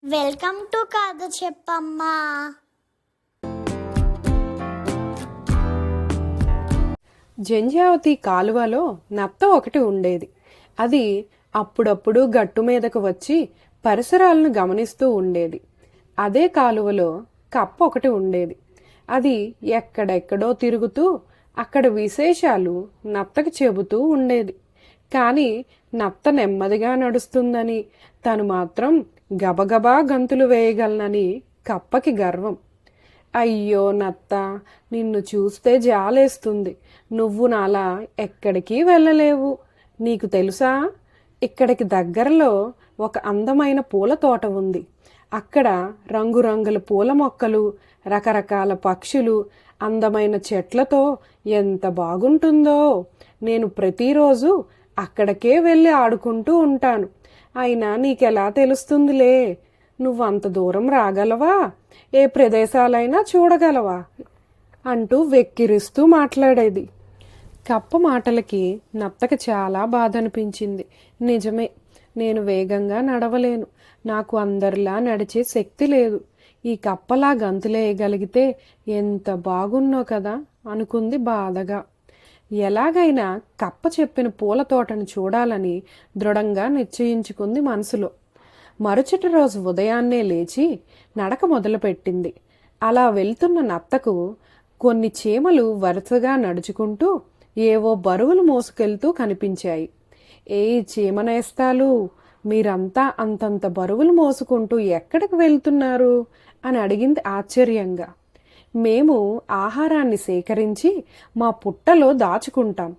Welcome to కథ చెప్పమ్మా. జంజావతి కాలువలో నత్త ఒకటి ఉండేది. అది అప్పుడప్పుడు గట్టు మీదకు వచ్చి పరిసరాలను గమనిస్తూ ఉండేది. అదే కాలువలో కప్ప ఒకటి ఉండేది. అది ఎక్కడెక్కడో తిరుగుతూ అక్కడ విశేషాలు నత్తకి చెబుతూ ఉండేది. కానీ నత్త నెమ్మదిగా నడుస్తుందని, తను మాత్రం గబగబా గంతులు వేయగలనని కప్పకి గర్వం. అయ్యో నత్త, నిన్ను చూస్తే జాలేస్తుంది. నువ్వు నాలా ఎక్కడికి వెళ్ళలేవు. నీకు తెలుసా, ఇక్కడికి దగ్గరలో ఒక అందమైన పూల తోట ఉంది. అక్కడ రంగురంగుల పూల మొక్కలు, రకరకాల పక్షులు, అందమైన చెట్లతో ఎంత బాగుంటుందో. నేను ప్రతిరోజు అక్కడికే వెళ్ళి ఆడుకుంటూ ఉంటాను. అయినా నీకెలా తెలుస్తుందిలే? నువ్వంత దూరం రాగలవా? ఏ ప్రదేశాలైనా చూడగలవా? అంటూ వెక్కిరిస్తూ మాట్లాడేది. కప్ప మాటలకి నత్తకి చాలా బాధ అనిపించింది. నిజమే, నేను వేగంగా నడవలేను. నాకు అందరిలా నడిచే శక్తి లేదు. ఈ కప్పలా గంతులేయగలిగితే ఎంత బాగున్నో కదా అనుకుంది బాధగా. ఎలాగైనా కప్ప చెప్పిన పూల తోటను చూడాలని దృఢంగా నిశ్చయించుకుంది మనసులో. మరుసటి రోజు ఉదయాన్నే లేచి నడక మొదలుపెట్టింది. అలా వెళ్తున్న నత్తకు కొన్ని చీమలు వరుసగా నడుచుకుంటూ ఏవో బరువులు మోసుకెళ్తూ కనిపించాయి. ఏ చీమనేస్తాలు, మీరంతా అంతంత బరువులు మోసుకుంటూ ఎక్కడికి వెళ్తున్నారు అని అడిగింది ఆశ్చర్యంగా. మేము ఆహారాన్ని సేకరించి మా పుట్టలో దాచుకుంటాం.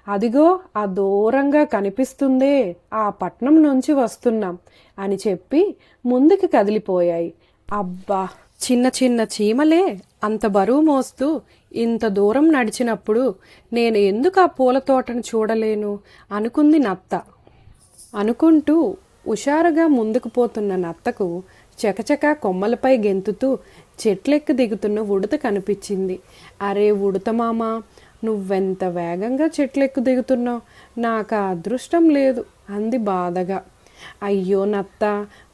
అదిగో ఆ దూరంగా కనిపిస్తుందే, ఆ పట్నం నుంచి వస్తున్నాం అని చెప్పి ముందుకు కదిలిపోయాయి. అబ్బా, చిన్న చిన్న చీమలే అంత బరువు మోస్తూ ఇంత దూరం నడిచినప్పుడు నేను ఎందుకు ఆ పూల తోటను చూడలేను అనుకుంది నత్త. అనుకుంటూ హుషారుగా ముందుకు పోతున్న నత్తకు చకచకా కొమ్మలపై గెంతుతూ చెట్లెక్కి దిగుతున్న ఉడత కనిపించింది. అరే ఉడత మామ, నువ్వెంత వేగంగా చెట్లెక్కు దిగుతున్నావు, నాకు ఆ అదృష్టం లేదు అంది బాధగా. అయ్యో నత్త,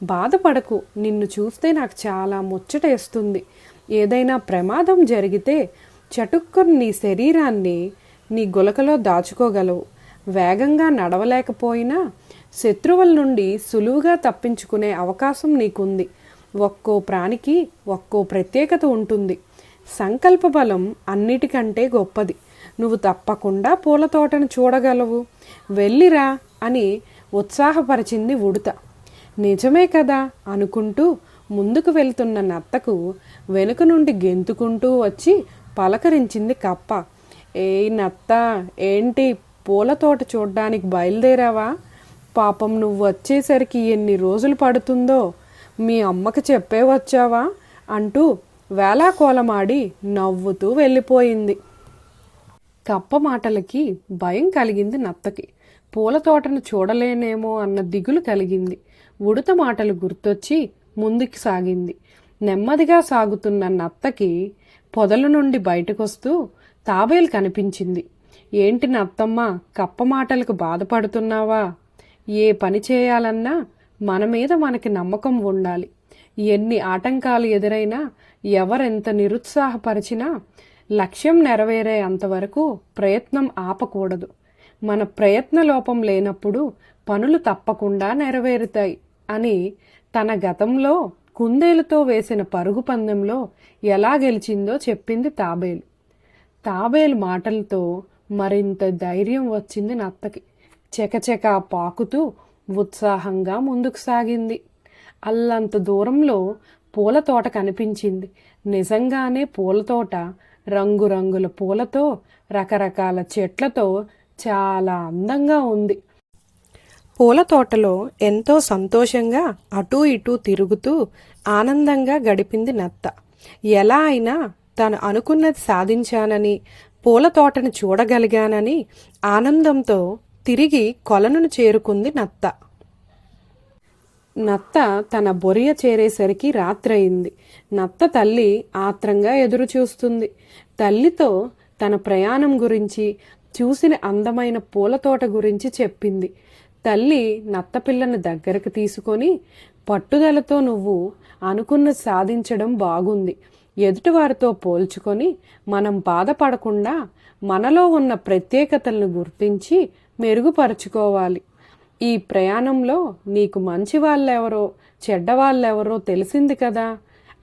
బాధపడకు. నిన్ను చూస్తే నాకు చాలా ముచ్చటేస్తుంది. ఏదైనా ప్రమాదం జరిగితే చటుక్కుని నీ శరీరాన్ని నీ గులకలో దాచుకోగలవు. వేగంగా నడవలేకపోయినా శత్రువుల నుండి సులువుగా తప్పించుకునే అవకాశం నీకుంది. ఒక్కో ప్రాణికి ఒక్కో ప్రత్యేకత ఉంటుంది. సంకల్ప బలం అన్నిటికంటే గొప్పది. నువ్వు తప్పకుండా పూల తోటను చూడగలవు. వెళ్ళిరా అని ఉత్సాహపరిచింది ఉడత. నిజమే కదా అనుకుంటూ ముందుకు వెళ్తున్న నత్తకు వెనుక నుండి గెంతుకుంటూ వచ్చి పలకరించింది కప్ప. ఏయ్ నత్త, ఏంటి పూల తోట చూడ్డానికి బయలుదేరావా? పాపం నువ్వు వచ్చేసరికి ఎన్ని రోజులు పడుతుందో. మీ అమ్మకి చెప్పే వచ్చావా అంటూ వేళాకోలమాడి నవ్వుతూ వెళ్ళిపోయింది. కప్ప మాటలకి భయం కలిగింది నత్తకి. పూల తోటను చూడలేనేమో అన్న దిగులు కలిగింది. ఉడత మాటలు గుర్తొచ్చి ముందుకు సాగింది. నెమ్మదిగా సాగుతున్న నత్తకి పొదల నుండి బయటకొస్తూ తాబేలు కనిపించింది. ఏంటి నత్తమ్మ, కప్ప మాటలకు బాధపడుతున్నావా? ఏ పని చేయాలన్నా మన మీద మనకి నమ్మకం ఉండాలి. ఎన్ని ఆటంకాలు ఎదురైనా, ఎవరెంత నిరుత్సాహపరిచినా లక్ష్యం నెరవేరే అంతవరకు ప్రయత్నం ఆపకూడదు. మన ప్రయత్న లోపం లేనప్పుడు పనులు తప్పకుండా నెరవేరుతాయి అని తన గతంలో కుందేలుతో వేసిన పరుగు పందెంలో ఎలా గెలిచిందో చెప్పింది తాబేలు. తాబేలు మాటలతో మరింత ధైర్యం వచ్చింది నత్తకి. చకచకా పాకుతూ ఉత్సాహంగా ముందుకు సాగింది. అల్లంత దూరంలో పూల తోట కనిపించింది. నిజంగానే పూల తోట రంగురంగుల పూలతో, రకరకాల చెట్లతో చాలా అందంగా ఉంది. పూల తోటలో ఎంతో సంతోషంగా అటూ ఇటూ తిరుగుతూ ఆనందంగా గడిపింది నత్త. ఎలా అయినా తను అనుకున్నది సాధించానని, పూల తోటను చూడగలిగానని ఆనందంతో తిరిగి కొలనును చేరుకుంది నత్త. నత్త తన బొరియ చేరేసరికి రాత్రయింది. నత్త తల్లి ఆత్రంగా ఎదురు చూస్తుంది. తల్లితో తన ప్రయాణం గురించి, చూసిన అందమైన పూల తోట గురించి చెప్పింది. తల్లి నత్తపిల్లని దగ్గరకు తీసుకొని పట్టుదలతో నువ్వు అనుకున్నది సాధించడం బాగుంది. ఎదుటివారితో పోల్చుకొని మనం బాధపడకుండా మనలో ఉన్న ప్రత్యేకతలను గుర్తించి మెరుగుపరుచుకోవాలి. ఈ ప్రయాణంలో నీకు మంచి వాళ్ళెవరో చెడ్డ వాళ్ళెవరో తెలిసింది కదా,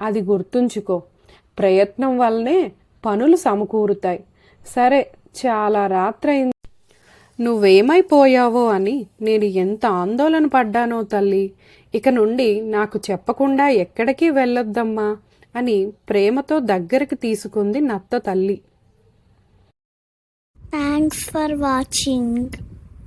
అది గుర్తుంచుకో. ప్రయత్నం వల్లనే పనులు సమకూరుతాయి. సరే, చాలా రాత్రైంది, నువ్వేమైపోయావో అని నేను ఎంత ఆందోళన పడ్డానో తల్లి. ఇక నుండి నాకు చెప్పకుండా ఎక్కడికి వెళ్ళొద్దమ్మా అని ప్రేమతో దగ్గరికి తీసుకుంది నత్త తల్లి. Thanks for watching.